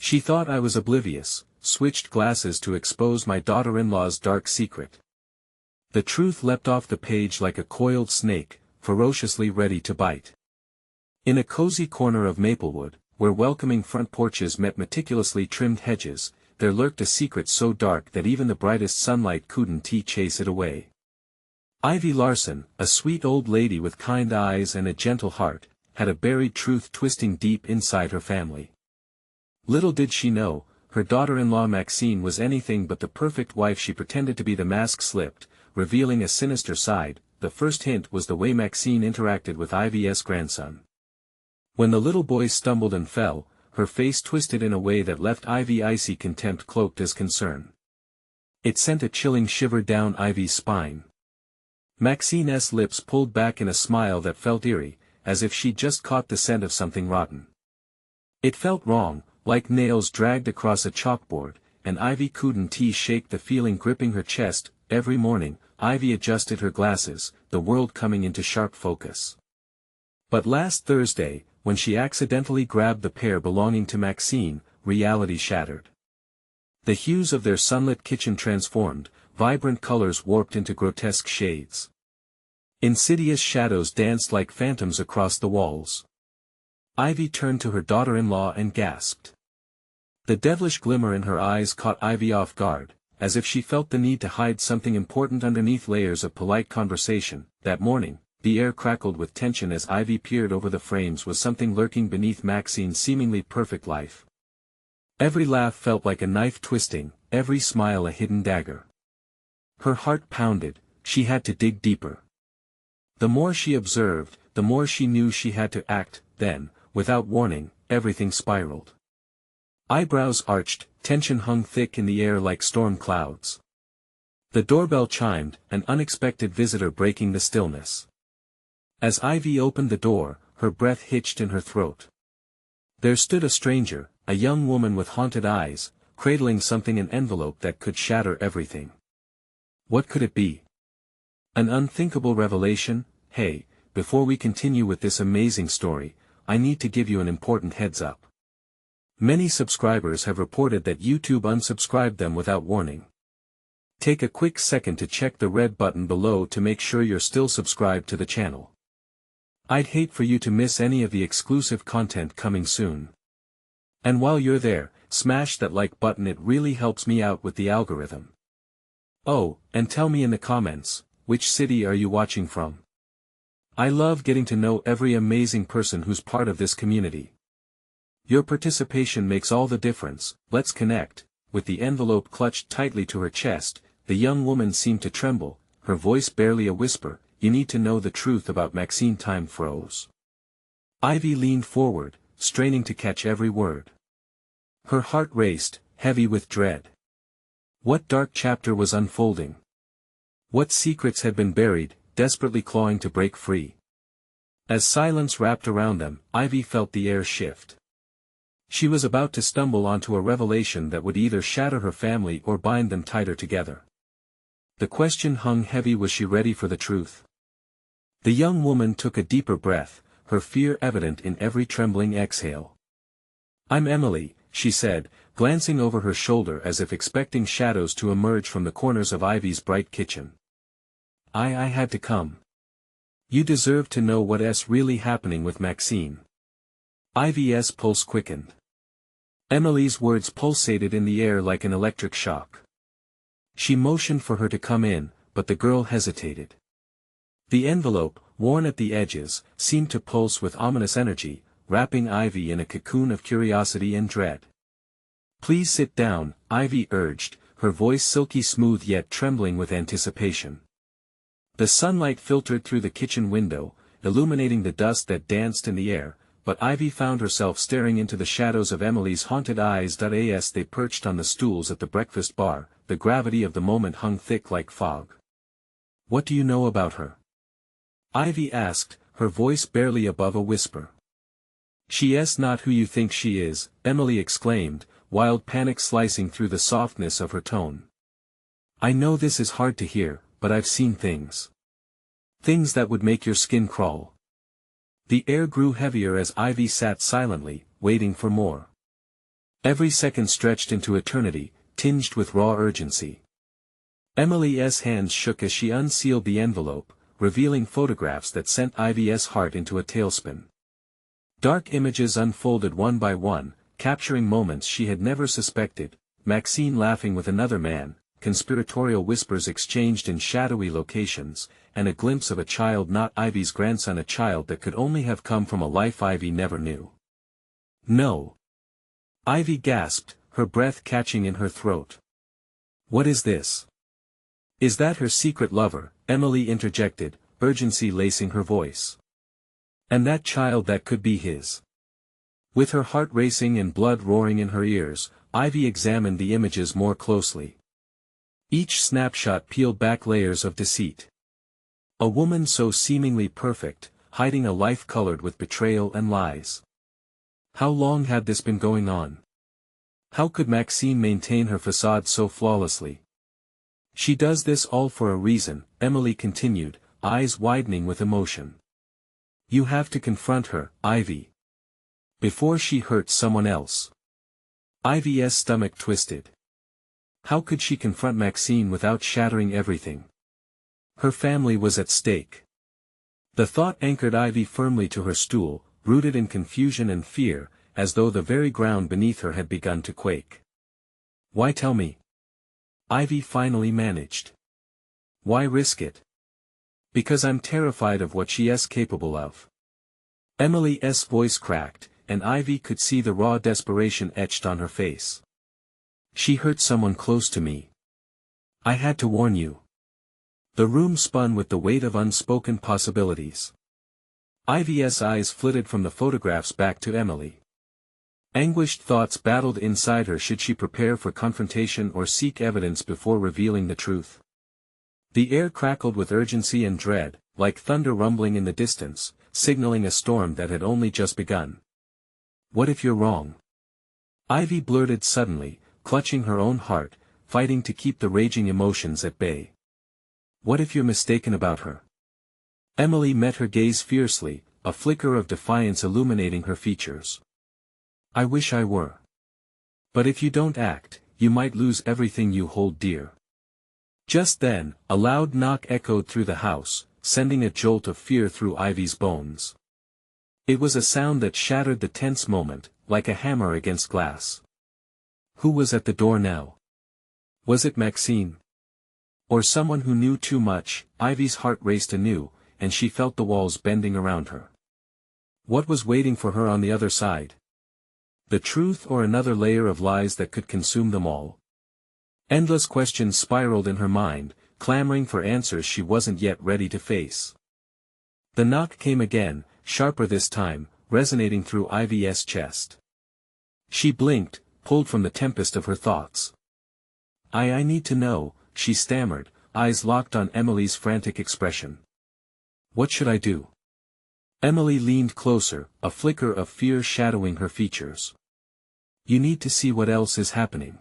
She thought I was oblivious, switched glasses to expose my daughter-in-law's dark secret. The truth leapt off the page like a coiled snake, ferociously ready to bite. In a cozy corner of Maplewood, where welcoming front porches met meticulously trimmed hedges, there lurked a secret so dark that even the brightest sunlight couldn't chase it away. Ivy Larson, a sweet old lady with kind eyes and a gentle heart, had a buried truth twisting deep inside her family. Little did she know, her daughter-in-law Maxine was anything but the perfect wife she pretended to be. The mask slipped, revealing a sinister side. The first hint was the way Maxine interacted with Ivy's grandson. When the little boy stumbled and fell, her face twisted in a way that left Ivy icy contempt cloaked as concern. It sent a chilling shiver down Ivy's spine. Maxine's lips pulled back in a smile that felt eerie, as if she'd just caught the scent of something rotten. It felt wrong, like nails dragged across a chalkboard, and Ivy couldn't shake the feeling gripping her chest. Every morning, Ivy adjusted her glasses, the world coming into sharp focus. But last Thursday, when she accidentally grabbed the pair belonging to Maxine, reality shattered. The hues of their sunlit kitchen transformed, vibrant colors warped into grotesque shades. Insidious shadows danced like phantoms across the walls. Ivy turned to her daughter-in-law and gasped. The devilish glimmer in her eyes caught Ivy off guard, as if she felt the need to hide something important underneath layers of polite conversation. That morning, the air crackled with tension as Ivy peered over the frames. Was something lurking beneath Maxine's seemingly perfect life? Every laugh felt like a knife twisting, every smile a hidden dagger. Her heart pounded, she had to dig deeper. The more she observed, the more she knew she had to act. Then, without warning, everything spiraled. Eyebrows arched, tension hung thick in the air like storm clouds. The doorbell chimed, an unexpected visitor breaking the stillness. As Ivy opened the door, her breath hitched in her throat. There stood a stranger, a young woman with haunted eyes, cradling something in an envelope that could shatter everything. What could it be? An unthinkable revelation? Hey, before we continue with this amazing story, I need to give you an important heads up. Many subscribers have reported that YouTube unsubscribed them without warning. Take a quick second to check the red button below to make sure you're still subscribed to the channel. I'd hate for you to miss any of the exclusive content coming soon. And while you're there, smash that like button, it really helps me out with the algorithm. Oh, and tell me in the comments, which city are you watching from? I love getting to know every amazing person who's part of this community. Your participation makes all the difference. Let's connect. With the envelope clutched tightly to her chest, the young woman seemed to tremble, her voice barely a whisper. You need to know the truth about Maxine. Time froze. Ivy leaned forward, straining to catch every word. Her heart raced, heavy with dread. What dark chapter was unfolding? What secrets had been buried, desperately clawing to break free? As silence wrapped around them, Ivy felt the air shift. She was about to stumble onto a revelation that would either shatter her family or bind them tighter together. The question hung heavy: was she ready for the truth? The young woman took a deeper breath, her fear evident in every trembling exhale. I'm Emily, she said, glancing over her shoulder as if expecting shadows to emerge from the corners of Ivy's bright kitchen. I had to come. You deserve to know what's really happening with Maxine. Ivy's pulse quickened. Emily's words pulsated in the air like an electric shock. She motioned for her to come in, but the girl hesitated. The envelope, worn at the edges, seemed to pulse with ominous energy, wrapping Ivy in a cocoon of curiosity and dread. Please sit down, Ivy urged, her voice silky smooth yet trembling with anticipation. The sunlight filtered through the kitchen window, illuminating the dust that danced in the air, but Ivy found herself staring into the shadows of Emily's haunted eyes. As they perched on the stools at the breakfast bar, the gravity of the moment hung thick like fog. What do you know about her? Ivy asked, her voice barely above a whisper. She's not who you think she is, Emily exclaimed, wild panic slicing through the softness of her tone. I know this is hard to hear, but I've seen things. Things that would make your skin crawl. The air grew heavier as Ivy sat silently, waiting for more. Every second stretched into eternity, tinged with raw urgency. Emily's hands shook as she unsealed the envelope, revealing photographs that sent Ivy's heart into a tailspin. Dark images unfolded one by one, capturing moments she had never suspected, Maxine laughing with another man, conspiratorial whispers exchanged in shadowy locations, and a glimpse of a child not Ivy's grandson, a child that could only have come from a life Ivy never knew. No. Ivy gasped, her breath catching in her throat. What is this? Is that her secret lover? Emily interjected, urgency lacing her voice. And that child that could be his. With her heart racing and blood roaring in her ears, Ivy examined the images more closely. Each snapshot peeled back layers of deceit. A woman so seemingly perfect, hiding a life colored with betrayal and lies. How long had this been going on? How could Maxine maintain her facade so flawlessly? She does this all for a reason, Emily continued, eyes widening with emotion. You have to confront her, Ivy. Before she hurts someone else. Ivy's stomach twisted. How could she confront Maxine without shattering everything? Her family was at stake. The thought anchored Ivy firmly to her stool, rooted in confusion and fear, as though the very ground beneath her had begun to quake. Why tell me? Ivy finally managed. Why risk it? Because I'm terrified of what she's capable of. Emily's voice cracked, and Ivy could see the raw desperation etched on her face. She hurt someone close to me. I had to warn you. The room spun with the weight of unspoken possibilities. Ivy's eyes flitted from the photographs back to Emily. Anguished thoughts battled inside her. Should she prepare for confrontation or seek evidence before revealing the truth? The air crackled with urgency and dread, like thunder rumbling in the distance, signaling a storm that had only just begun. What if you're wrong? Ivy blurted suddenly, clutching her own heart, fighting to keep the raging emotions at bay. What if you're mistaken about her? Emily met her gaze fiercely, a flicker of defiance illuminating her features. I wish I were. But if you don't act, you might lose everything you hold dear. Just then, a loud knock echoed through the house, sending a jolt of fear through Ivy's bones. It was a sound that shattered the tense moment, like a hammer against glass. Who was at the door now? Was it Maxine? Or someone who knew too much? Ivy's heart raced anew, and she felt the walls bending around her. What was waiting for her on the other side? The truth or another layer of lies that could consume them all? Endless questions spiraled in her mind, clamoring for answers she wasn't yet ready to face. The knock came again, sharper this time, resonating through Ivy's chest. She blinked, pulled from the tempest of her thoughts. I need to know, she stammered, eyes locked on Emily's frantic expression. What should I do? Emily leaned closer, a flicker of fear shadowing her features. You need to see what else is happening.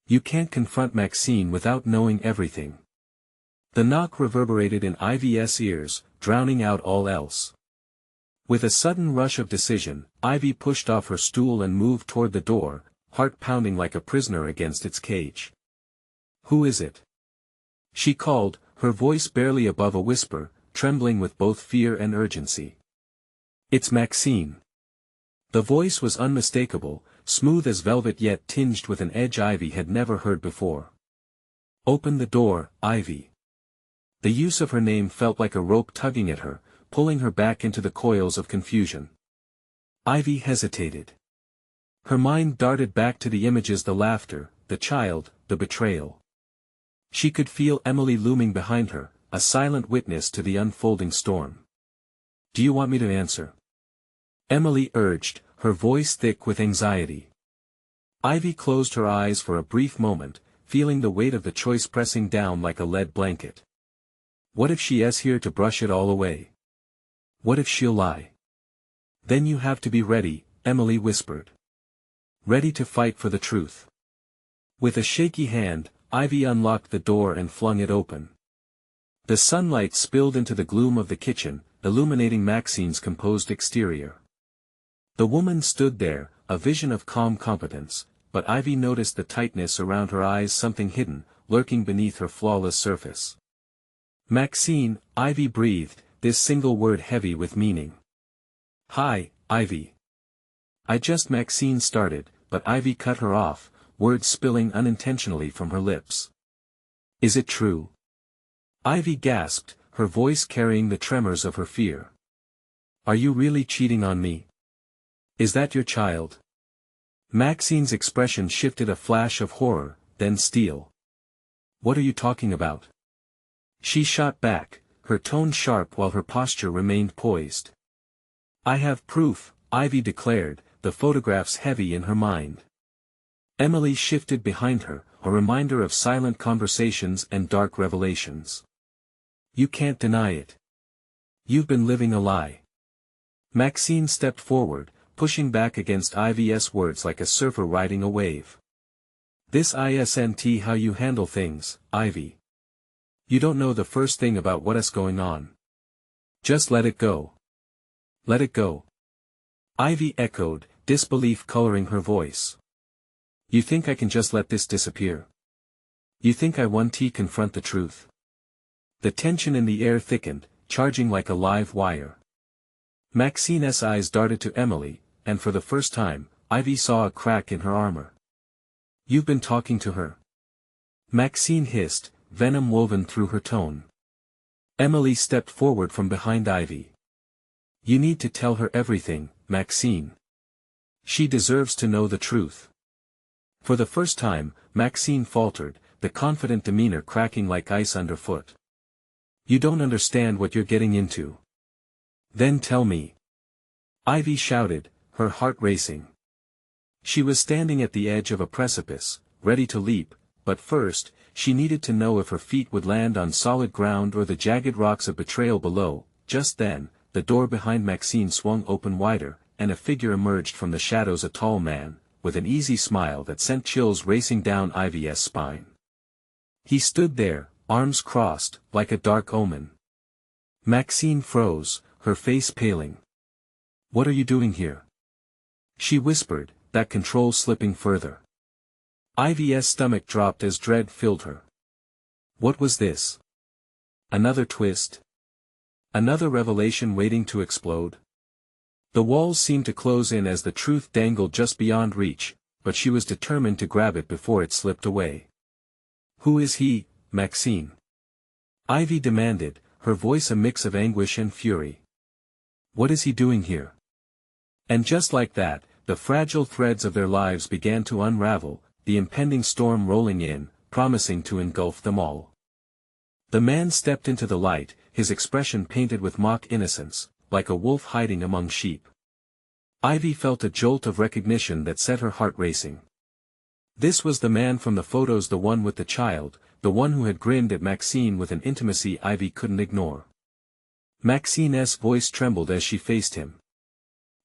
You can't confront Maxine without knowing everything. The knock reverberated in Ivy's ears, drowning out all else. With a sudden rush of decision, Ivy pushed off her stool and moved toward the door, heart pounding like a prisoner against its cage. Who is it? She called, her voice barely above a whisper, trembling with both fear and urgency. It's Maxine. The voice was unmistakable, smooth as velvet yet tinged with an edge Ivy had never heard before. Open the door, Ivy. The use of her name felt like a rope tugging at her, pulling her back into the coils of confusion. Ivy hesitated. Her mind darted back to the images, the laughter, the child, the betrayal. She could feel Emily looming behind her, a silent witness to the unfolding storm. Do you want me to answer? Emily urged, her voice thick with anxiety. Ivy closed her eyes for a brief moment, feeling the weight of the choice pressing down like a lead blanket. What if she is here to brush it all away? What if she'll lie? Then you have to be ready, Emily whispered. Ready to fight for the truth. With a shaky hand, Ivy unlocked the door and flung it open. The sunlight spilled into the gloom of the kitchen, illuminating Maxine's composed exterior. The woman stood there, a vision of calm competence, but Ivy noticed the tightness around her eyes, something hidden, lurking beneath her flawless surface. Maxine, Ivy breathed, this single word heavy with meaning. Hi, Ivy. Maxine started, but Ivy cut her off, words spilling unintentionally from her lips. Is it true? Ivy gasped, her voice carrying the tremors of her fear. Are you really cheating on me? Is that your child? Maxine's expression shifted, a flash of horror, then steel. What are you talking about? She shot back, her tone sharp while her posture remained poised. I have proof, Ivy declared, the photographs heavy in her mind. Emily shifted behind her, a reminder of silent conversations and dark revelations. You can't deny it. You've been living a lie. Maxine stepped forward, pushing back against Ivy's words like a surfer riding a wave. This isn't how you handle things, Ivy. You don't know the first thing about what's going on. Just let it go. Let it go. Ivy echoed, disbelief coloring her voice. You think I can just let this disappear? You think I won't confront the truth? The tension in the air thickened, charging like a live wire. Maxine's eyes darted to Emily, and for the first time, Ivy saw a crack in her armor. You've been talking to her? Maxine hissed, venom woven through her tone. Emily stepped forward from behind Ivy. You need to tell her everything, Maxine. She deserves to know the truth. For the first time, Maxine faltered, the confident demeanor cracking like ice underfoot. You don't understand what you're getting into. Then tell me. Ivy shouted, her heart racing. She was standing at the edge of a precipice, ready to leap, but first, she needed to know if her feet would land on solid ground or the jagged rocks of betrayal below. Just then, the door behind Maxine swung open wider, and a figure emerged from the shadows, a tall man, with an easy smile that sent chills racing down Ivy's spine. He stood there, arms crossed, like a dark omen. Maxine froze, her face paling. What are you doing here? She whispered, that control slipping further. Ivy's stomach dropped as dread filled her. What was this? Another twist? Another revelation waiting to explode? The walls seemed to close in as the truth dangled just beyond reach, but she was determined to grab it before it slipped away. Who is he, Maxine? Ivy demanded, her voice a mix of anguish and fury. What is he doing here? And just like that, the fragile threads of their lives began to unravel, the impending storm rolling in, promising to engulf them all. The man stepped into the light, his expression painted with mock innocence, like a wolf hiding among sheep. Ivy felt a jolt of recognition that set her heart racing. This was the man from the photos, the one with the child, the one who had grinned at Maxine with an intimacy Ivy couldn't ignore. Maxine's voice trembled as she faced him.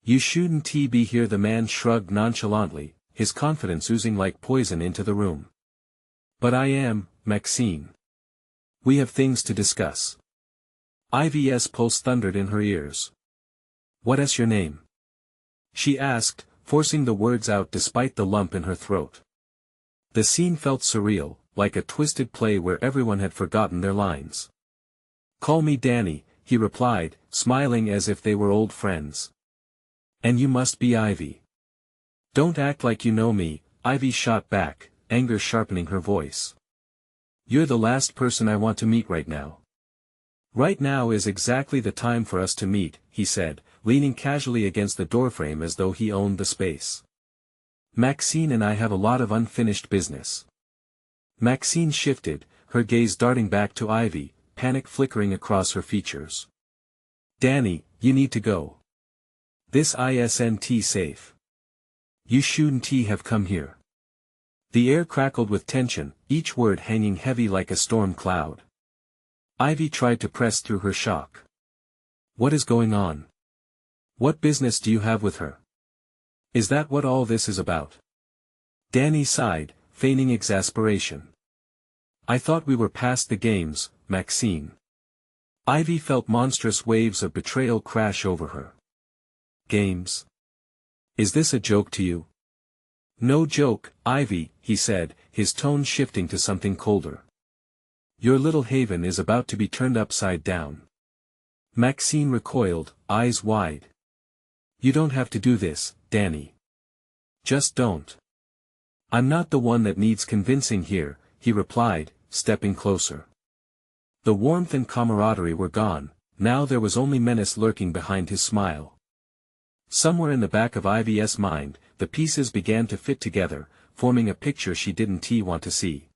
You shouldn't be here, the man shrugged nonchalantly, his confidence oozing like poison into the room. But I am, Maxine. We have things to discuss. Ivy's pulse thundered in her ears. What is your name? She asked, forcing the words out despite the lump in her throat. The scene felt surreal, like a twisted play where everyone had forgotten their lines. Call me Danny, he replied, smiling as if they were old friends. And you must be Ivy. Don't act like you know me, Ivy shot back, anger sharpening her voice. You're the last person I want to meet right now. Right now is exactly the time for us to meet, he said, leaning casually against the doorframe as though he owned the space. Maxine and I have a lot of unfinished business. Maxine shifted, her gaze darting back to Ivy, panic flickering across her features. Danny, you need to go. This isn't safe. You shouldn't have come here. The air crackled with tension, each word hanging heavy like a storm cloud. Ivy tried to press through her shock. What is going on? What business do you have with her? Is that what all this is about? Danny sighed, feigning exasperation. I thought we were past the games, Maxine. Ivy felt monstrous waves of betrayal crash over her. Games? Is this a joke to you? No joke, Ivy, he said, his tone shifting to something colder. Your little haven is about to be turned upside down. Maxine recoiled, eyes wide. You don't have to do this, Danny. Just don't. I'm not the one that needs convincing here, he replied, stepping closer. The warmth and camaraderie were gone, now there was only menace lurking behind his smile. Somewhere in the back of Ivy's mind, the pieces began to fit together, forming a picture she didn't want to see.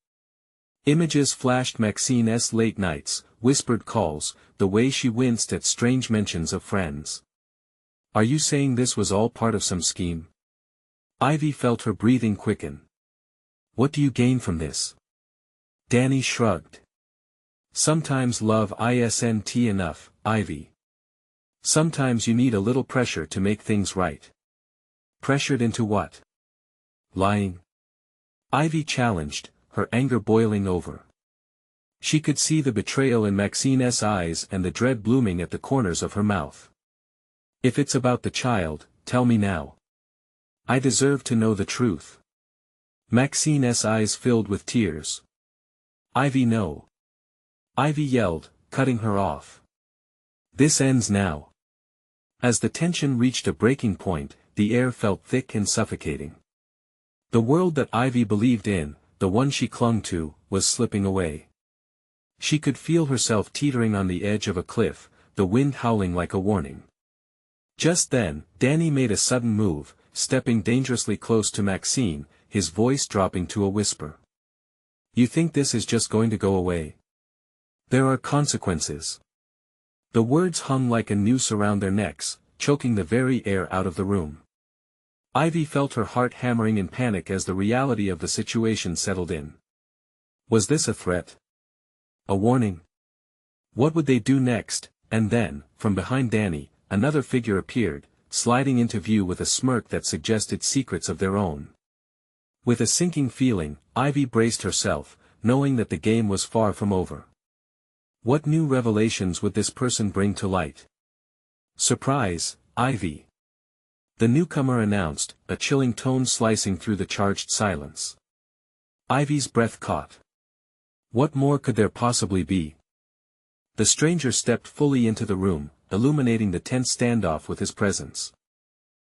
Images flashed Maxine's late nights, whispered calls, the way she winced at strange mentions of friends. Are you saying this was all part of some scheme? Ivy felt her breathing quicken. What do you gain from this? Danny shrugged. Sometimes love isn't enough, Ivy. Sometimes you need a little pressure to make things right. Pressured into what? Lying? Ivy challenged, her anger boiling over. She could see the betrayal in Maxine's eyes and the dread blooming at the corners of her mouth. If it's about the child, tell me now. I deserve to know the truth. Maxine's eyes filled with tears. Ivy, no. Ivy yelled, cutting her off. This ends now. As the tension reached a breaking point, the air felt thick and suffocating. The world that Ivy believed in, the one she clung to, was slipping away. She could feel herself teetering on the edge of a cliff, the wind howling like a warning. Just then, Danny made a sudden move, stepping dangerously close to Maxine, his voice dropping to a whisper. You think this is just going to go away? There are consequences. The words hung like a noose around their necks, choking the very air out of the room. Ivy felt her heart hammering in panic as the reality of the situation settled in. Was this a threat? A warning? What would they do next? And then, from behind Danny, another figure appeared, sliding into view with a smirk that suggested secrets of their own. With a sinking feeling, Ivy braced herself, knowing that the game was far from over. What new revelations would this person bring to light? Surprise, Ivy. The newcomer announced, a chilling tone slicing through the charged silence. Ivy's breath caught. What more could there possibly be? The stranger stepped fully into the room, illuminating the tense standoff with his presence.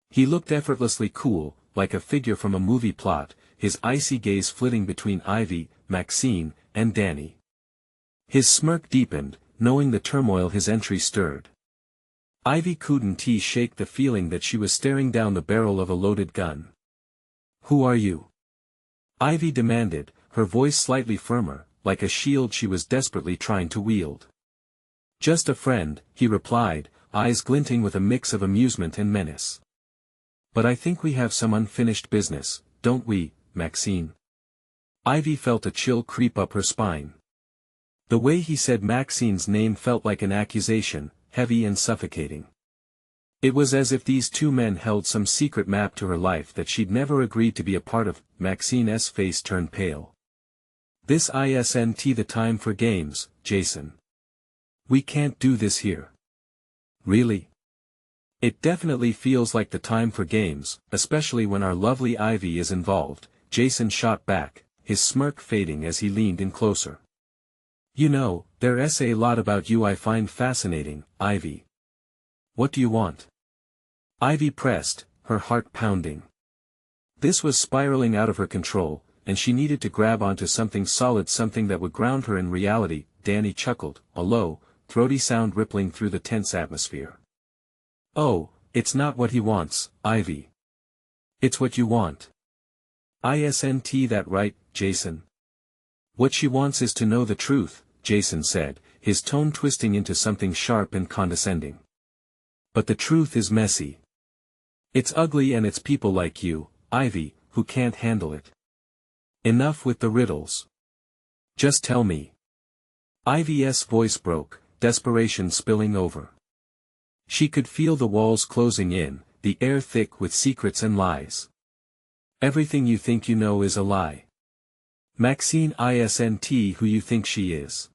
He looked effortlessly cool, like a figure from a movie plot, his icy gaze flitting between Ivy, Maxine, and Danny. His smirk deepened, knowing the turmoil his entry stirred. Ivy couldn't shake the feeling that she was staring down the barrel of a loaded gun. Who are you? Ivy demanded, her voice slightly firmer, like a shield she was desperately trying to wield. Just a friend, he replied, eyes glinting with a mix of amusement and menace. But I think we have some unfinished business, don't we, Maxine? Ivy felt a chill creep up her spine. The way he said Maxine's name felt like an accusation, heavy and suffocating. It was as if these two men held some secret map to her life that she'd never agreed to be a part of. Maxine's face turned pale. This isn't the time for games, Jason. We can't do this here. Really? It definitely feels like the time for games, especially when our lovely Ivy is involved, Jason shot back, his smirk fading as he leaned in closer. You know, there's a lot about you I find fascinating, Ivy. What do you want? Ivy pressed, her heart pounding. This was spiraling out of her control, and she needed to grab onto something solid, something that would ground her in reality. Danny chuckled, a low, throaty sound rippling through the tense atmosphere. Oh, it's not what he wants, Ivy. It's what you want. Isn't that right, Jason? What she wants is to know the truth, Jason said, his tone twisting into something sharp and condescending. But the truth is messy. It's ugly, and it's people like you, Ivy, who can't handle it. Enough with the riddles. Just tell me. Ivy's voice broke, desperation spilling over. She could feel the walls closing in, the air thick with secrets and lies. Everything you think you know is a lie. Maxine isn't who you think she is.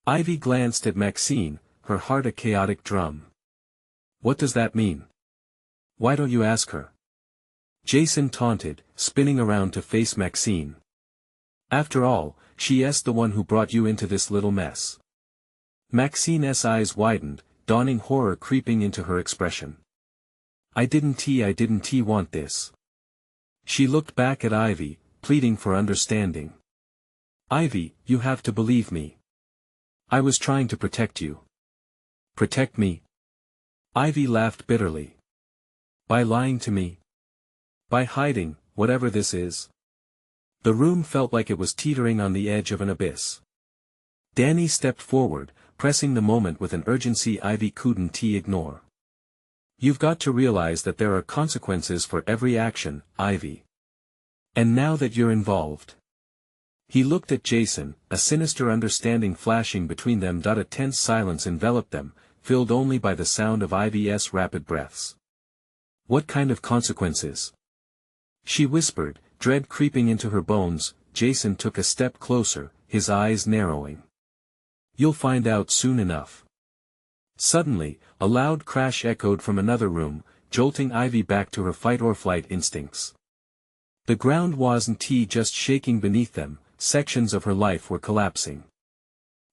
Ivy glanced at Maxine, her heart a chaotic drum. What does that mean? Why don't you ask her? Jason taunted, spinning around to face Maxine. After all, she's the one who brought you into this little mess. Maxine's eyes widened, dawning horror creeping into her expression. I didn't want this. She looked back at Ivy, pleading for understanding. Ivy, you have to believe me. I was trying to protect you. Protect me? Ivy laughed bitterly. By lying to me? By hiding, whatever this is? The room felt like it was teetering on the edge of an abyss. Danny stepped forward, pressing the moment with an urgency Ivy couldn't ignore. You've got to realize that there are consequences for every action, Ivy. And now that you're involved. He looked at Jason, a sinister understanding flashing between them. A tense silence enveloped them, filled only by the sound of Ivy's rapid breaths. What kind of consequences? She whispered, dread creeping into her bones. Jason took a step closer, his eyes narrowing. You'll find out soon enough. Suddenly, a loud crash echoed from another room, jolting Ivy back to her fight-or-flight instincts. The ground wasn't just shaking beneath them, sections of her life were collapsing.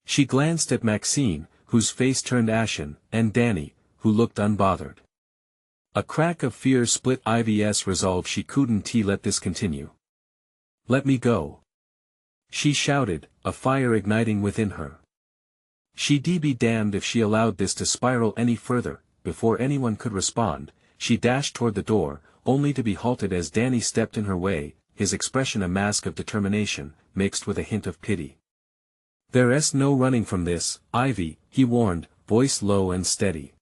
She glanced at Maxine, whose face turned ashen, and Danny, who looked unbothered. A crack of fear split Ivy's resolve. She couldn't let this continue. Let me go. She shouted, a fire igniting within her. She'd be damned if she allowed this to spiral any further. Before anyone could respond, she dashed toward the door, only to be halted as Danny stepped in her way, his expression a mask of determination, mixed with a hint of pity. There's no running from this, Ivy, he warned, voice low and steady.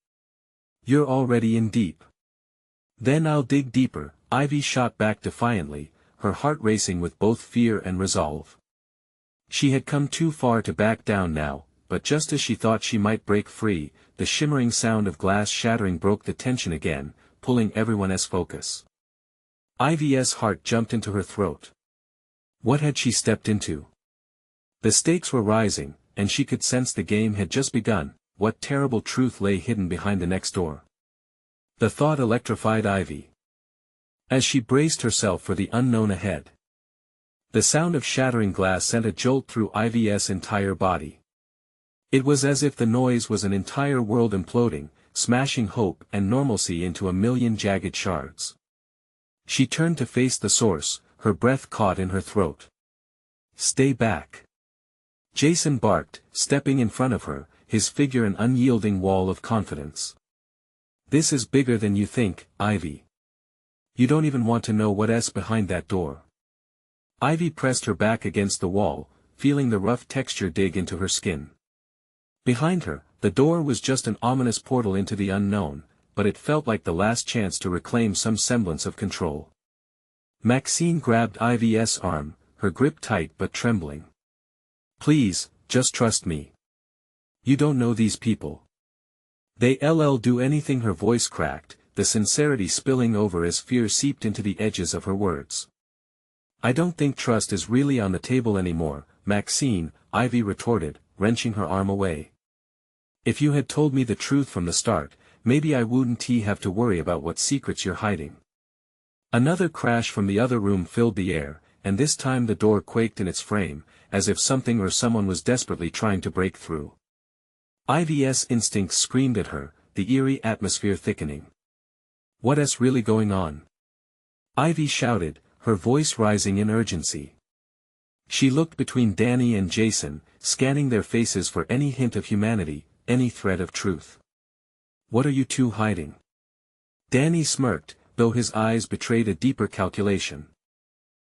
You're already in deep. Then I'll dig deeper, Ivy shot back defiantly, her heart racing with both fear and resolve. She had come too far to back down now, but just as she thought she might break free, the shimmering sound of glass shattering broke the tension again, pulling everyone's focus. Ivy's heart jumped into her throat. What had she stepped into? The stakes were rising, and she could sense the game had just begun. What terrible truth lay hidden behind the next door? The thought electrified Ivy. As she braced herself for the unknown ahead. The sound of shattering glass sent a jolt through Ivy's entire body. It was as if the noise was an entire world imploding, smashing hope and normalcy into a million jagged shards. She turned to face the source, her breath caught in her throat. Stay back. Jason barked, stepping in front of her, his figure an unyielding wall of confidence. This is bigger than you think, Ivy. You don't even want to know what's behind that door. Ivy pressed her back against the wall, feeling the rough texture dig into her skin. Behind her, the door was just an ominous portal into the unknown, but it felt like the last chance to reclaim some semblance of control. Maxine grabbed Ivy's arm, her grip tight but trembling. Please, just trust me. You don't know these people. They'll do anything. Her voice cracked, the sincerity spilling over as fear seeped into the edges of her words. I don't think trust is really on the table anymore, Maxine, Ivy retorted, wrenching her arm away. If you had told me the truth from the start, maybe I wouldn't have to worry about what secrets you're hiding. Another crash from the other room filled the air, and this time the door quaked in its frame, as if something or someone was desperately trying to break through. Ivy's instincts screamed at her, the eerie atmosphere thickening. What's really going on? Ivy shouted, her voice rising in urgency. She looked between Danny and Jason, scanning their faces for any hint of humanity, any thread of truth. What are you two hiding? Danny smirked, though his eyes betrayed a deeper calculation.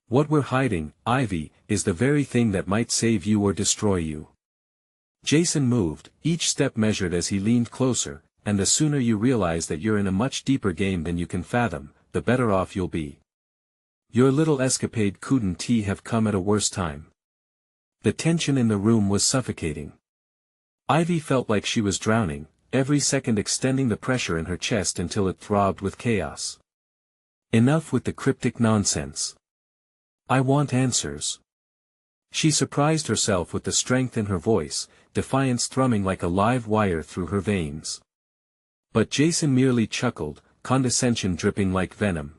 What we're hiding, Ivy, is the very thing that might save you or destroy you. Jason moved, each step measured as he leaned closer, and the sooner you realize that you're in a much deeper game than you can fathom, the better off you'll be. Your little escapade couldn't have come at a worse time. The tension in the room was suffocating. Ivy felt like she was drowning, every second extending the pressure in her chest until it throbbed with chaos. Enough with the cryptic nonsense. I want answers. She surprised herself with the strength in her voice, defiance thrumming like a live wire through her veins. But Jason merely chuckled, condescension dripping like venom.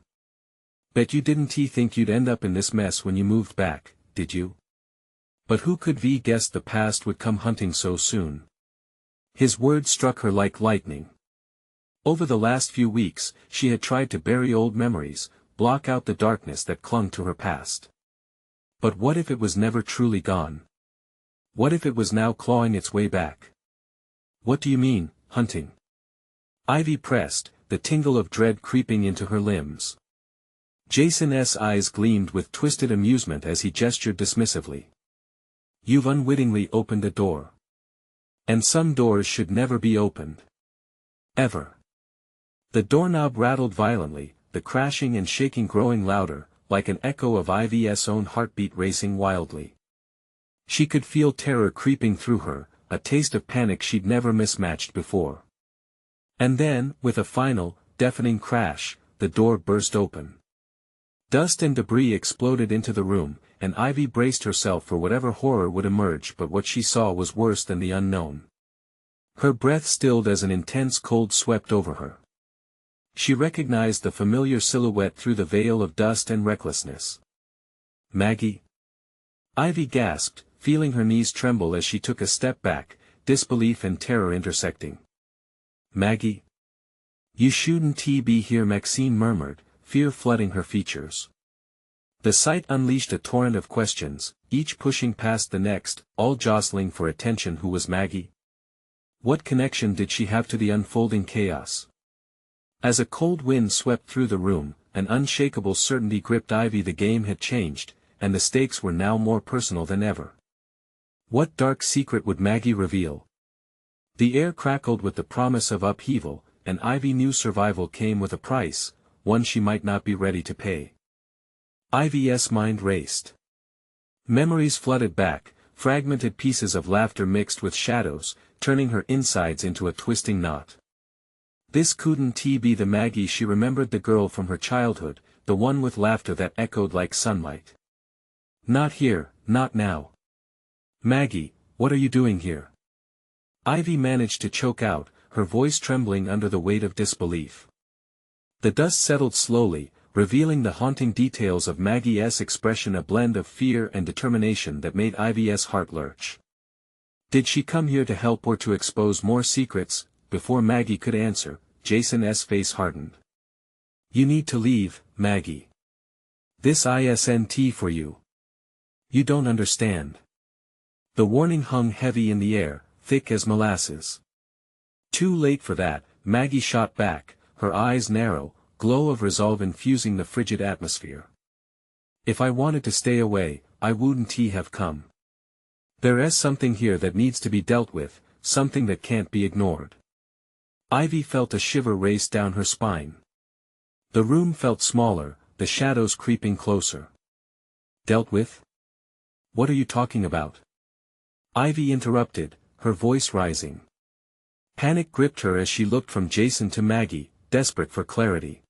Bet you didn't think you'd end up in this mess when you moved back, did you? But who could guess the past would come hunting so soon? His words struck her like lightning. Over the last few weeks, she had tried to bury old memories, block out the darkness that clung to her past. But what if it was never truly gone? What if it was now clawing its way back? What do you mean, hunting? Ivy pressed, the tingle of dread creeping into her limbs. Jason's eyes gleamed with twisted amusement as he gestured dismissively. You've unwittingly opened a door. And some doors should never be opened. Ever. The doorknob rattled violently, the crashing and shaking growing louder, like an echo of Ivy's own heartbeat racing wildly. She could feel terror creeping through her, a taste of panic she'd never mismatched before. And then, with a final, deafening crash, the door burst open. Dust and debris exploded into the room, and Ivy braced herself for whatever horror would emerge, but what she saw was worse than the unknown. Her breath stilled as an intense cold swept over her. She recognized the familiar silhouette through the veil of dust and recklessness. Maggie? Ivy gasped, feeling her knees tremble as she took a step back, disbelief and terror intersecting. Maggie? You shouldn't be here, Maxine murmured, fear flooding her features. The sight unleashed a torrent of questions, each pushing past the next, all jostling for attention. Who was Maggie? What connection did she have to the unfolding chaos? As a cold wind swept through the room, an unshakable certainty gripped Ivy. The game had changed, and the stakes were now more personal than ever. What dark secret would Maggie reveal? The air crackled with the promise of upheaval, and Ivy knew survival came with a price, one she might not be ready to pay. Ivy's mind raced. Memories flooded back, fragmented pieces of laughter mixed with shadows, turning her insides into a twisting knot. This couldn't be the Maggie she remembered, the girl from her childhood, the one with laughter that echoed like sunlight. Not here, not now. Maggie, what are you doing here? Ivy managed to choke out, her voice trembling under the weight of disbelief. The dust settled slowly, revealing the haunting details of Maggie's expression, a blend of fear and determination that made Ivy's heart lurch. Did she come here to help or to expose more secrets? Before Maggie could answer, Jason's face hardened. You need to leave, Maggie. This isn't for you. You don't understand. The warning hung heavy in the air, thick as molasses. Too late for that, Maggie shot back, her eyes narrow, glow of resolve infusing the frigid atmosphere. If I wanted to stay away, I wouldn't have come. There is something here that needs to be dealt with, something that can't be ignored. Ivy felt a shiver race down her spine. The room felt smaller, the shadows creeping closer. Dealt with? What are you talking about? Ivy interrupted, her voice rising. Panic gripped her as she looked from Jason to Maggie, desperate for clarity.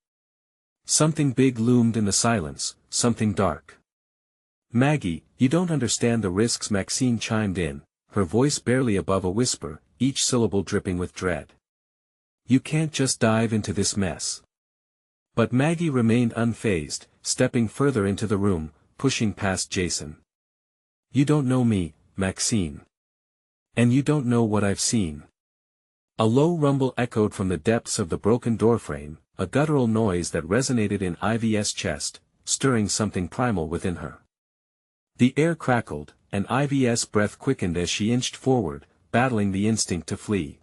Something big loomed in the silence, something dark. Maggie, you don't understand the risks, Maxine chimed in, her voice barely above a whisper, each syllable dripping with dread. You can't just dive into this mess. But Maggie remained unfazed, stepping further into the room, pushing past Jason. You don't know me, Maxine. And you don't know what I've seen. A low rumble echoed from the depths of the broken doorframe, a guttural noise that resonated in Ivy's chest, stirring something primal within her. The air crackled, and Ivy's breath quickened as she inched forward, battling the instinct to flee.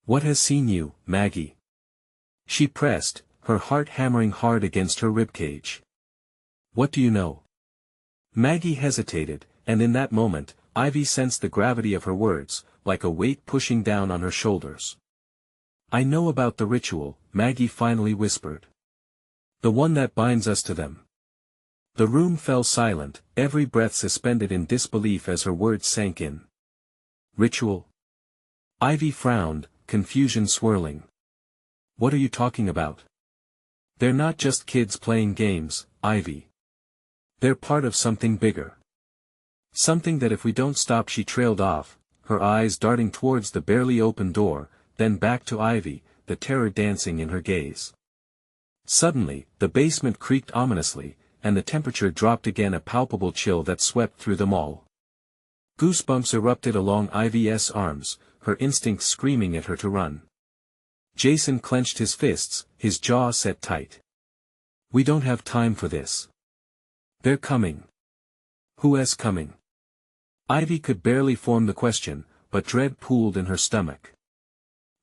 What has seen you, Maggie? She pressed, her heart hammering hard against her ribcage. What do you know? Maggie hesitated, and in that moment, Ivy sensed the gravity of her words, like a weight pushing down on her shoulders. I know about the ritual, Maggie finally whispered. The one that binds us to them. The room fell silent, every breath suspended in disbelief as her words sank in. Ritual? Ivy frowned, confusion swirling. What are you talking about? They're not just kids playing games, Ivy. They're part of something bigger. Something that if we don't stop. She trailed off, her eyes darting towards the barely open door, then back to Ivy, the terror dancing in her gaze. Suddenly, the basement creaked ominously, and the temperature dropped again, a palpable chill that swept through them all. Goosebumps erupted along Ivy's arms, her instincts screaming at her to run. Jason clenched his fists, his jaw set tight. We don't have time for this. They're coming. Who is coming? Ivy could barely form the question, but dread pooled in her stomach.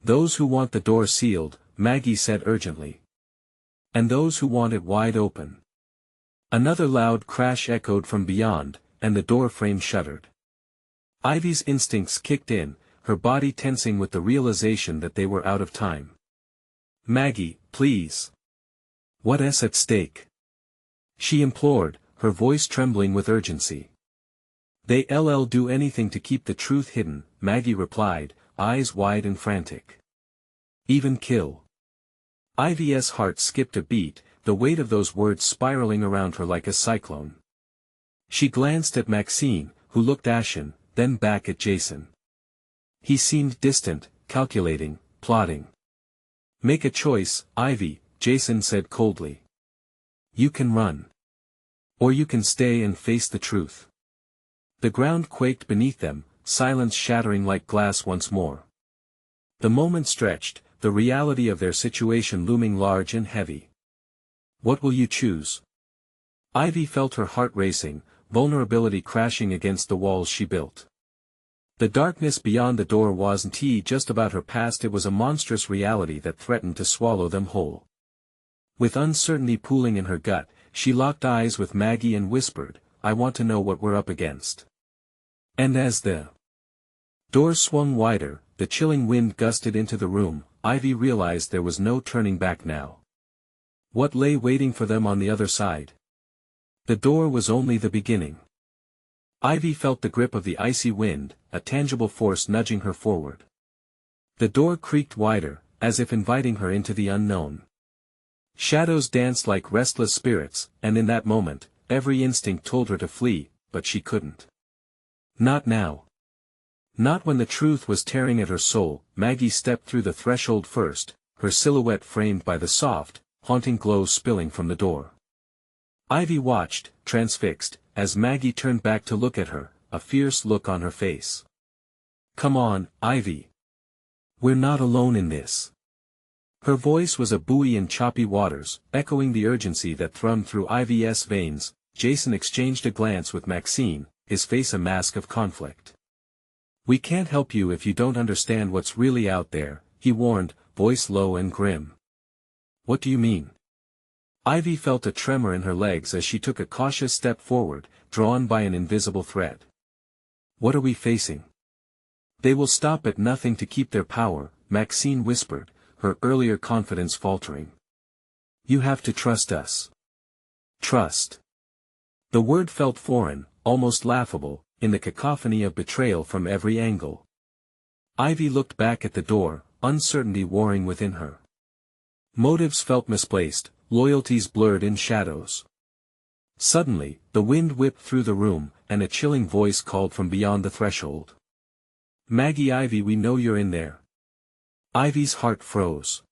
Those who want the door sealed, Maggie said urgently. And those who want it wide open. Another loud crash echoed from beyond, and the door frame shuddered. Ivy's instincts kicked in, her body tensing with the realization that they were out of time. Maggie, please. What's at stake? She implored, her voice trembling with urgency. They'll do anything to keep the truth hidden, Maggie replied, eyes wide and frantic. Even kill. Ivy's heart skipped a beat, the weight of those words spiraling around her like a cyclone. She glanced at Maxine, who looked ashen, then back at Jason. He seemed distant, calculating, plotting. Make a choice, Ivy, Jason said coldly. You can run. Or you can stay and face the truth. The ground quaked beneath them, silence shattering like glass once more. The moment stretched, the reality of their situation looming large and heavy. What will you choose? Ivy felt her heart racing, vulnerability crashing against the walls she built. The darkness beyond the door wasn't just about her past, it was a monstrous reality that threatened to swallow them whole. With uncertainty pooling in her gut, she locked eyes with Maggie and whispered, I want to know what we're up against. And as the door swung wider, the chilling wind gusted into the room, Ivy realized there was no turning back now. What lay waiting for them on the other side? The door was only the beginning. Ivy felt the grip of the icy wind, a tangible force nudging her forward. The door creaked wider, as if inviting her into the unknown. Shadows danced like restless spirits, and in that moment, every instinct told her to flee, but she couldn't. Not now. Not when the truth was tearing at her soul. Maggie stepped through the threshold first, her silhouette framed by the soft, haunting glow spilling from the door. Ivy watched, transfixed, as Maggie turned back to look at her, a fierce look on her face. Come on, Ivy. We're not alone in this. Her voice was a buoy in choppy waters, echoing the urgency that thrummed through Ivy's veins. Jason exchanged a glance with Maxine, his face a mask of conflict. We can't help you if you don't understand what's really out there, he warned, voice low and grim. What do you mean? Ivy felt a tremor in her legs as she took a cautious step forward, drawn by an invisible thread. What are we facing? They will stop at nothing to keep their power, Maxine whispered, her earlier confidence faltering. You have to trust us. Trust. The word felt foreign, almost laughable, in the cacophony of betrayal from every angle. Ivy looked back at the door, uncertainty warring within her. Motives felt misplaced, loyalties blurred in shadows. Suddenly, the wind whipped through the room, and a chilling voice called from beyond the threshold. Maggie, Ivy, we know you're in there. Ivy's heart froze.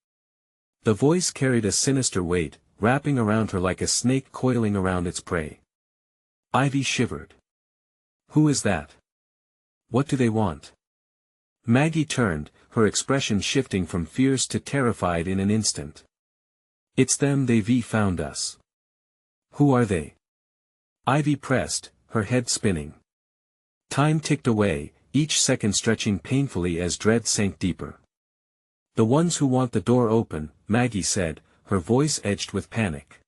The voice carried a sinister weight, wrapping around her like a snake coiling around its prey. Ivy shivered. Who is that? What do they want? Maggie turned, her expression shifting from fierce to terrified in an instant. It's them, they've found us. Who are they? Ivy pressed, her head spinning. Time ticked away, each second stretching painfully as dread sank deeper. The ones who want the door open, Maggie said, her voice edged with panic.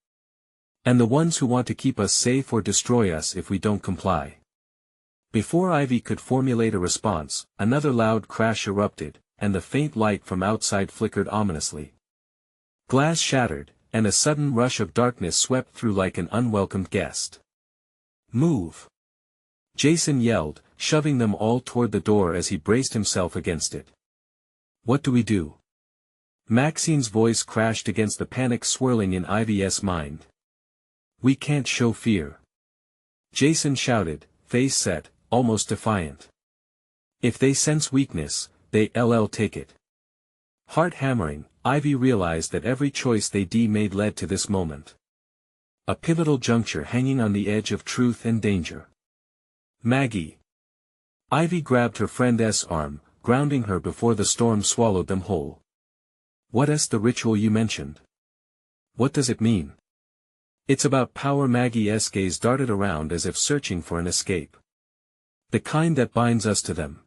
And the ones who want to keep us safe or destroy us if we don't comply. Before Ivy could formulate a response, another loud crash erupted, and the faint light from outside flickered ominously. Glass shattered, and a sudden rush of darkness swept through like an unwelcomed guest. Move! Jason yelled, shoving them all toward the door as he braced himself against it. What do we do? Maxine's voice crashed against the panic swirling in Ivy's mind. We can't show fear. Jason shouted, face set, almost defiant. If they sense weakness, they'll take it. Heart hammering, Ivy realized that every choice they made led to this moment. A pivotal juncture hanging on the edge of truth and danger. Maggie. Ivy grabbed her friend's arm, grounding her before the storm swallowed them whole. What's the ritual you mentioned? What does it mean? It's about power. Maggie's gaze darted around as if searching for an escape. The kind that binds us to them.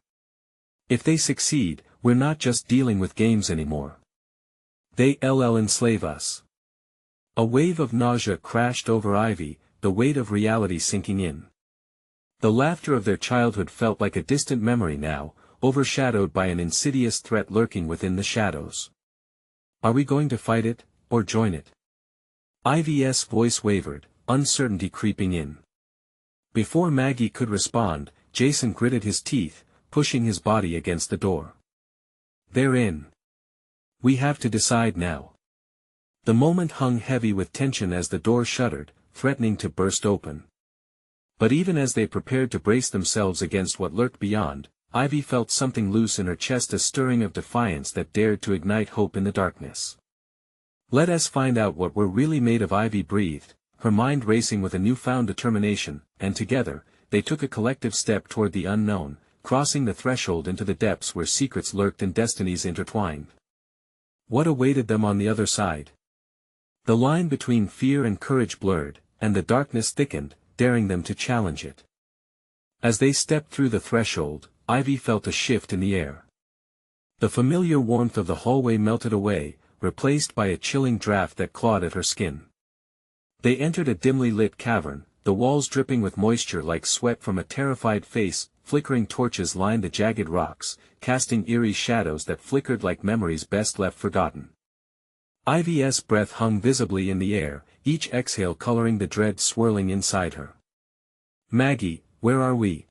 If they succeed, we're not just dealing with games anymore. They'll enslave us. A wave of nausea crashed over Ivy, the weight of reality sinking in. The laughter of their childhood felt like a distant memory now, overshadowed by an insidious threat lurking within the shadows. Are we going to fight it, or join it? Ivy's voice wavered, uncertainty creeping in. Before Maggie could respond, Jason gritted his teeth, pushing his body against the door. They're in. We have to decide now. The moment hung heavy with tension as the door shuddered, threatening to burst open. But even as they prepared to brace themselves against what lurked beyond, Ivy felt something loose in her chest, a stirring of defiance that dared to ignite hope in the darkness. Let us find out what we're really made of. Ivy breathed, her mind racing with a newfound determination, and together, they took a collective step toward the unknown, crossing the threshold into the depths where secrets lurked and destinies intertwined. What awaited them on the other side? The line between fear and courage blurred, and the darkness thickened, daring them to challenge it. As they stepped through the threshold, Ivy felt a shift in the air. The familiar warmth of the hallway melted away, replaced by a chilling draft that clawed at her skin. They entered a dimly lit cavern, the walls dripping with moisture like sweat from a terrified face. Flickering torches lined the jagged rocks, casting eerie shadows that flickered like memories best left forgotten. Ivy's breath hung visibly in the air, each exhale coloring the dread swirling inside her. Maggie, where are we?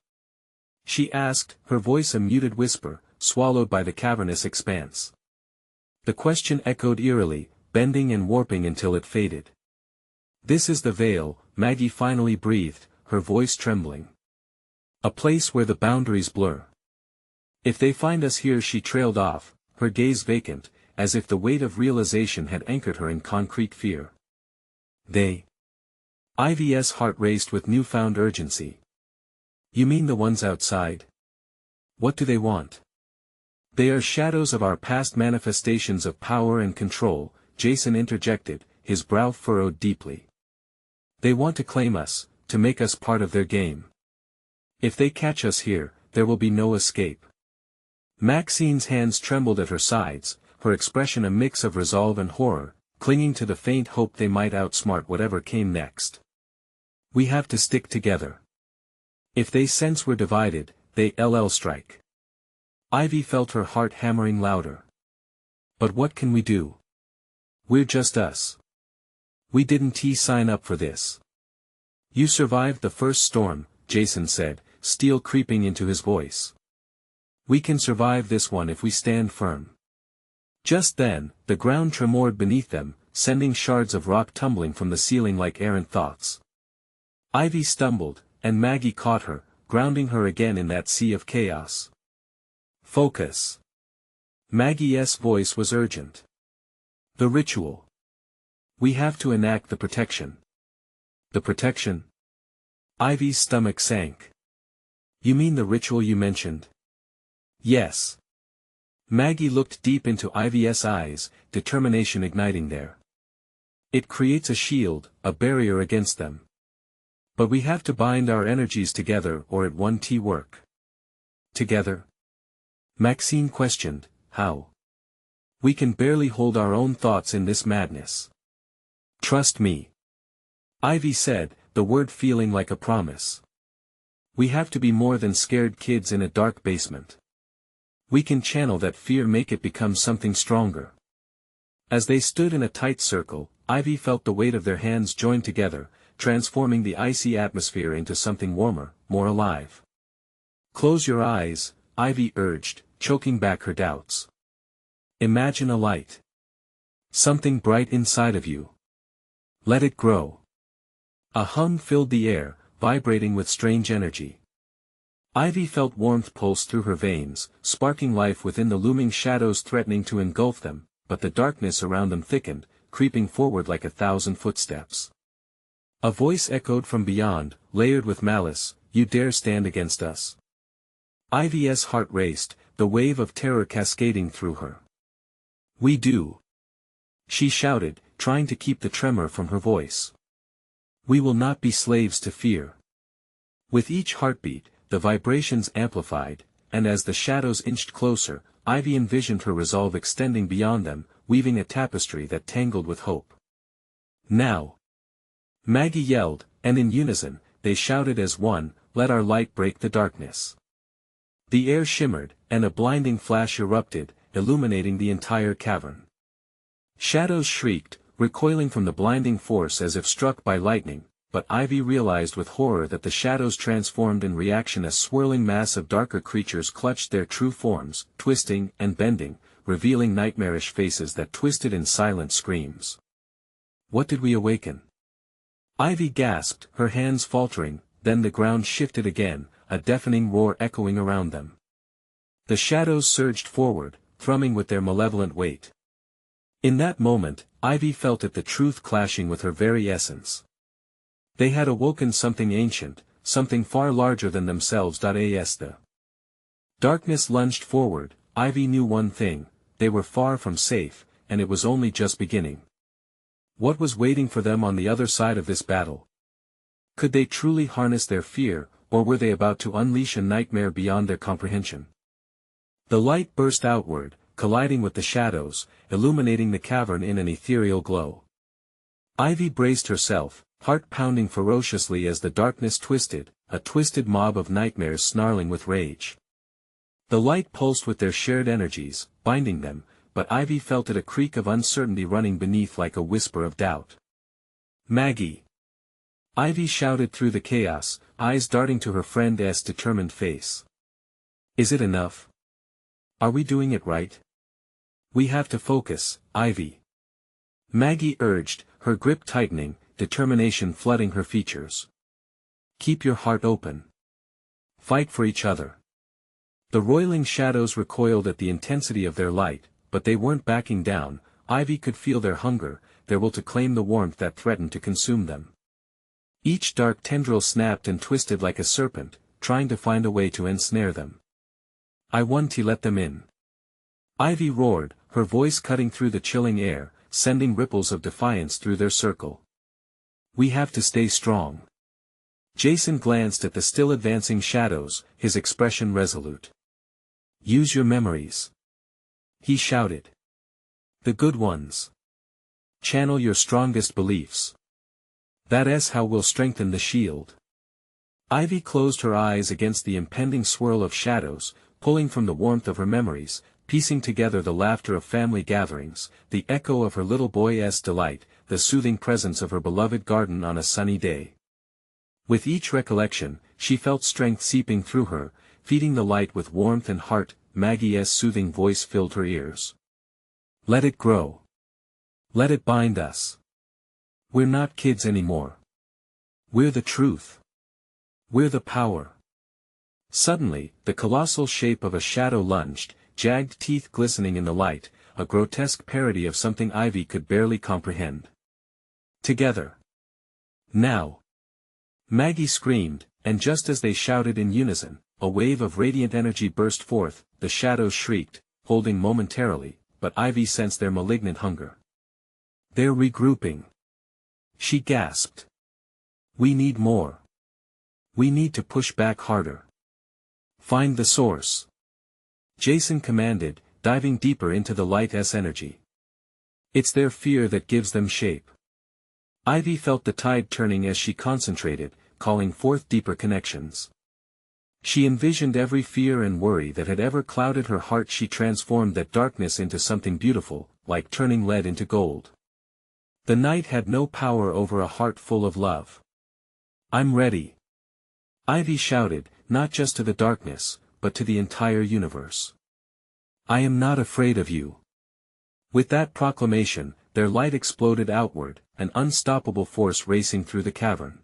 She asked, her voice a muted whisper, swallowed by the cavernous expanse. The question echoed eerily, bending and warping until it faded. This is the Veil, Maggie finally breathed, her voice trembling. A place where the boundaries blur. If they find us here, she trailed off, her gaze vacant, as if the weight of realization had anchored her in concrete fear. They. Ivy's heart raced with newfound urgency. You mean the ones outside? What do they want? They are shadows of our past, manifestations of power and control, Jason interjected, his brow furrowed deeply. They want to claim us, to make us part of their game. If they catch us here, there will be no escape. Maxine's hands trembled at her sides, her expression a mix of resolve and horror, clinging to the faint hope they might outsmart whatever came next. We have to stick together. If they sense we're divided, they'll strike. Ivy felt her heart hammering louder. But what can we do? We're just us. We didn't sign up for this. You survived the first storm, Jason said, steel creeping into his voice. We can survive this one if we stand firm. Just then, the ground tremored beneath them, sending shards of rock tumbling from the ceiling like errant thoughts. Ivy stumbled, and Maggie caught her, grounding her again in that sea of chaos. Focus. Maggie's voice was urgent. The ritual. We have to enact the protection. The protection? Ivy's stomach sank. You mean the ritual you mentioned? Yes. Maggie looked deep into Ivy's eyes, determination igniting there. It creates a shield, a barrier against them. But we have to bind our energies together or it won't work. Together? Maxine questioned, how? We can barely hold our own thoughts in this madness. Trust me. Ivy said, the word feeling like a promise. We have to be more than scared kids in a dark basement. We can channel that fear, make it become something stronger. As they stood in a tight circle, Ivy felt the weight of their hands joined together, transforming the icy atmosphere into something warmer, more alive. Close your eyes, Ivy urged, choking back her doubts. Imagine a light. Something bright inside of you. Let it grow. A hum filled the air, vibrating with strange energy. Ivy felt warmth pulse through her veins, sparking life within the looming shadows threatening to engulf them, but the darkness around them thickened, creeping forward like 1,000 footsteps. A voice echoed from beyond, layered with malice, "You dare stand against us?" Ivy's heart raced, the wave of terror cascading through her. "We do," she shouted, trying to keep the tremor from her voice. "We will not be slaves to fear." With each heartbeat, the vibrations amplified, and as the shadows inched closer, Ivy envisioned her resolve extending beyond them, weaving a tapestry that tangled with hope. "Now!" Maggie yelled, and in unison, they shouted as one, "Let our light break the darkness." The air shimmered, and a blinding flash erupted, illuminating the entire cavern. Shadows shrieked, recoiling from the blinding force as if struck by lightning, but Ivy realized with horror that the shadows transformed in reaction. A swirling mass of darker creatures clutched their true forms, twisting and bending, revealing nightmarish faces that twisted in silent screams. "What did we awaken?" Ivy gasped, her hands faltering, then the ground shifted again, a deafening roar echoing around them. The shadows surged forward, thrumming with their malevolent weight. In that moment, Ivy felt it, the truth clashing with her very essence. They had awoken something ancient, something far larger than themselves. As the darkness lunged forward, Ivy knew one thing: they were far from safe, and it was only just beginning. What was waiting for them on the other side of this battle? Could they truly harness their fear, or were they about to unleash a nightmare beyond their comprehension? The light burst outward, colliding with the shadows, illuminating the cavern in an ethereal glow. Ivy braced herself, heart pounding ferociously as the darkness twisted, a twisted mob of nightmares snarling with rage. The light pulsed with their shared energies, binding them, but Ivy felt it, a creak of uncertainty running beneath like a whisper of doubt. "Maggie!" Ivy shouted through the chaos, eyes darting to her friend's determined face. "Is it enough? Are we doing it right? We have to focus, Ivy." Maggie urged, her grip tightening, determination flooding her features. "Keep your heart open. Fight for each other." The roiling shadows recoiled at the intensity of their light, but they weren't backing down. Ivy could feel their hunger, their will to claim the warmth that threatened to consume them. Each dark tendril snapped and twisted like a serpent, trying to find a way to ensnare them. "I want to let them in," Ivy roared, her voice cutting through the chilling air, sending ripples of defiance through their circle. "We have to stay strong." Jason glanced at the still advancing shadows, his expression resolute. "Use your memories," he shouted. "The good ones. Channel your strongest beliefs. That's how we'll strengthen the shield." Ivy closed her eyes against the impending swirl of shadows, pulling from the warmth of her memories, piecing together the laughter of family gatherings, the echo of her little boy's delight, the soothing presence of her beloved garden on a sunny day. With each recollection, she felt strength seeping through her, feeding the light with warmth and heart. Maggie's soothing voice filled her ears. "Let it grow. Let it bind us. We're not kids anymore. We're the truth. We're the power." Suddenly, the colossal shape of a shadow lunged, jagged teeth glistening in the light, a grotesque parody of something Ivy could barely comprehend. "Together. Now!" Maggie screamed, and just as they shouted in unison, a wave of radiant energy burst forth. The shadows shrieked, holding momentarily, but Ivy sensed their malignant hunger. "They're regrouping," she gasped. "We need more. We need to push back harder. Find the source," Jason commanded, diving deeper into the light's energy. "It's their fear that gives them shape." Ivy felt the tide turning as she concentrated, calling forth deeper connections. She envisioned every fear and worry that had ever clouded her heart. She transformed that darkness into something beautiful, like turning lead into gold. The night had no power over a heart full of love. "I'm ready," Ivy shouted, not just to the darkness, but to the entire universe. "I am not afraid of you." With that proclamation, their light exploded outward, an unstoppable force racing through the cavern.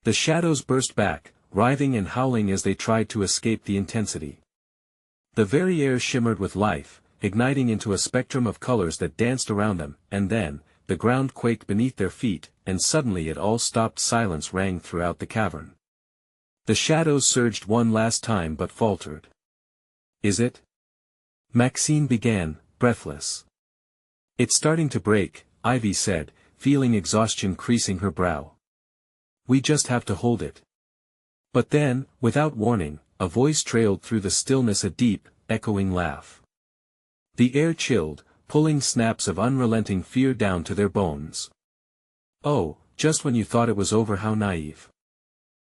The shadows burst back, writhing and howling as they tried to escape the intensity. The very air shimmered with life, igniting into a spectrum of colors that danced around them, and then, the ground quaked beneath their feet, and suddenly it all stopped. Silence rang throughout the cavern. The shadows surged one last time but faltered. "Is it?" Maxine began, breathless. "It's starting to break," Ivy said, feeling exhaustion creasing her brow. "We just have to hold it." But then, without warning, a voice trailed through the stillness, a deep, echoing laugh. The air chilled, pulling snaps of unrelenting fear down to their bones. "Oh, just when you thought it was over, how naive."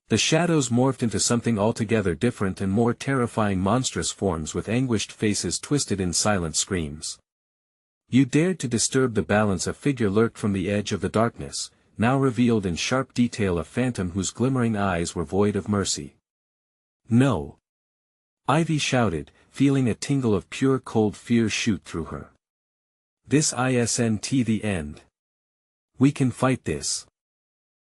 The shadows morphed into something altogether different and more terrifying, monstrous forms with anguished faces twisted in silent screams. "You dared to disturb the balance." A figure lurked from the edge of the darkness, now revealed in sharp detail, a phantom whose glimmering eyes were void of mercy. "No!" Ivy shouted, feeling a tingle of pure cold fear shoot through her. "This isn't the end. We can fight this."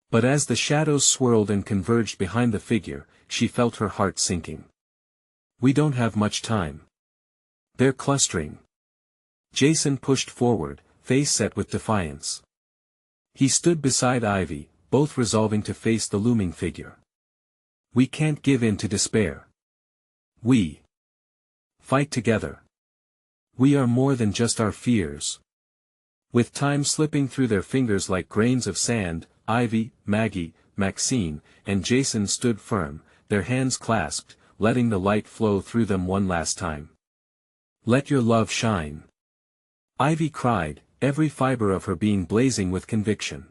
But as the shadows swirled and converged behind the figure, she felt her heart sinking. "We don't have much time. They're clustering." Jason pushed forward, face set with defiance. He stood beside Ivy, both resolving to face the looming figure. "We can't give in to despair. We fight together. We are more than just our fears." With time slipping through their fingers like grains of sand, Ivy, Maggie, Maxine, and Jason stood firm, their hands clasped, letting the light flow through them one last time. "Let your love shine," Ivy cried, every fiber of her being blazing with conviction.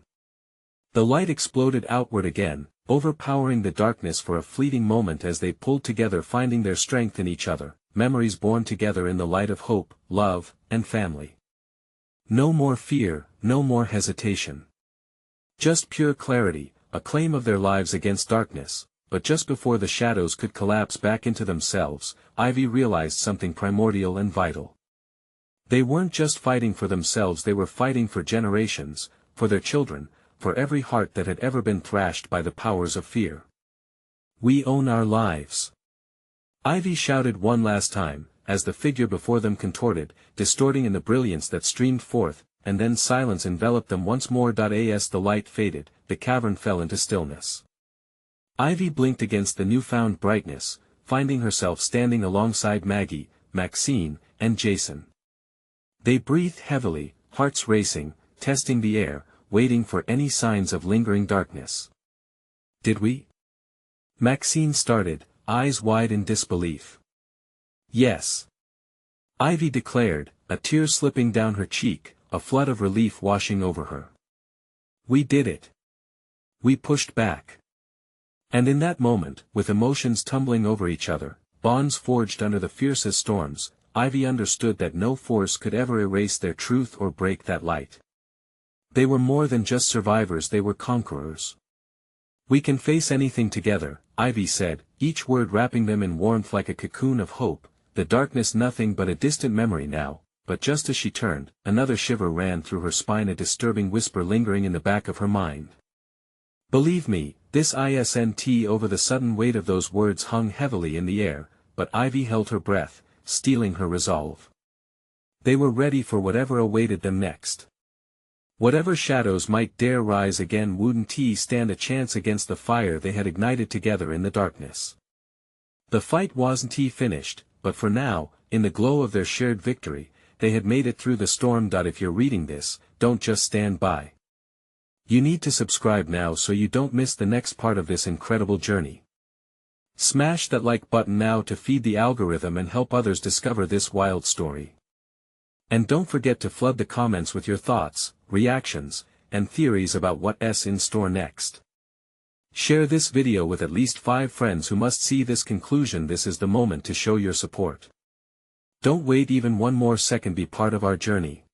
The light exploded outward again, overpowering the darkness for a fleeting moment as they pulled together, finding their strength in each other, memories born together in the light of hope, love, and family. No more fear, no more hesitation. Just pure clarity, a claim of their lives against darkness. But just before the shadows could collapse back into themselves, Ivy realized something primordial and vital. They weren't just fighting for themselves, they were fighting for generations, for their children, for every heart that had ever been thrashed by the powers of fear. "We own our lives," Ivy shouted one last time, as the figure before them contorted, distorting in the brilliance that streamed forth, and then silence enveloped them once more. As the light faded, the cavern fell into stillness. Ivy blinked against the newfound brightness, finding herself standing alongside Maggie, Maxine, and Jason. They breathed heavily, hearts racing, testing the air, waiting for any signs of lingering darkness. "Did we?" Maxine started, eyes wide in disbelief. "Yes," Ivy declared, a tear slipping down her cheek, a flood of relief washing over her. "We did it. We pushed back." And in that moment, with emotions tumbling over each other, bonds forged under the fiercest storms, Ivy understood that no force could ever erase their truth or break that light. They were more than just survivors, they were conquerors. "We can face anything together," Ivy said, each word wrapping them in warmth like a cocoon of hope, the darkness nothing but a distant memory now. But just as she turned, another shiver ran through her spine, a disturbing whisper lingering in the back of her mind. "Believe me, this isn't." Over the sudden weight of those words hung heavily in the air, but Ivy held her breath, steeling her resolve. They were ready for whatever awaited them next. Whatever shadows might dare rise again wouldn't stand a chance against the fire they had ignited together in the darkness. The fight wasn't finished, but for now, in the glow of their shared victory, they had made it through the storm. If you're reading this, don't just stand by. You need to subscribe now so you don't miss the next part of this incredible journey. Smash that like button now to feed the algorithm and help others discover this wild story. And don't forget to flood the comments with your thoughts, reactions, and theories about what's in store next. Share this video with at least 5 friends who must see this conclusion. This is the moment to show your support. Don't wait even one more second, be part of our journey.